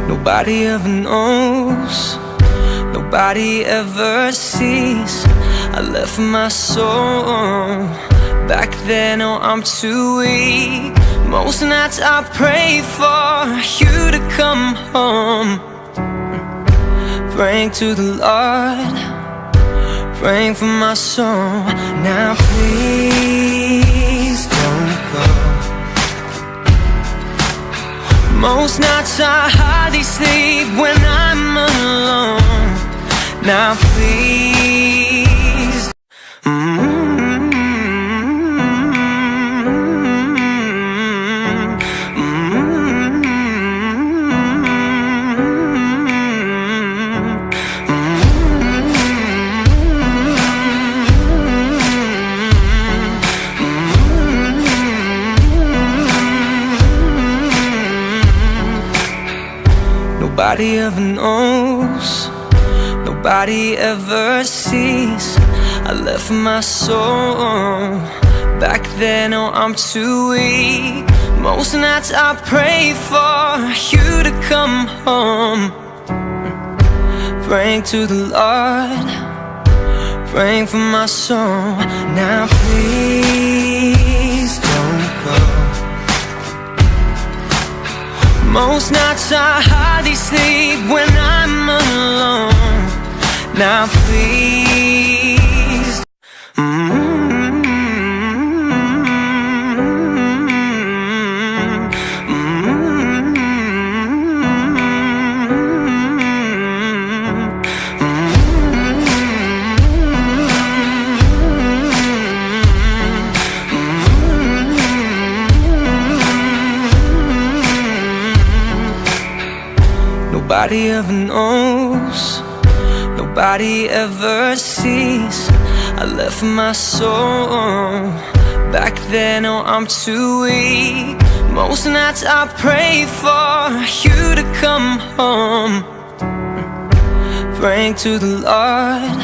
Nobody ever knows, nobody ever sees. I left my soul back then, oh I'm too weak. Most nights I pray for you to come home, praying to the Lord, praying for my soul. Now please don't go. Most nights I hardly sleep when I'm alone. Now please, nobody ever knows, nobody ever sees. I left my soul back then, oh I'm too weak. Most nights I pray for you to come home, praying to the Lord, praying for my soul. Now please don't go. Most nights I hardly sleep when I'm alone. Now please, nobody ever knows, nobody ever sees. I left my soul back then, oh I'm too weak. Most nights I pray for you to come home, praying to the Lord,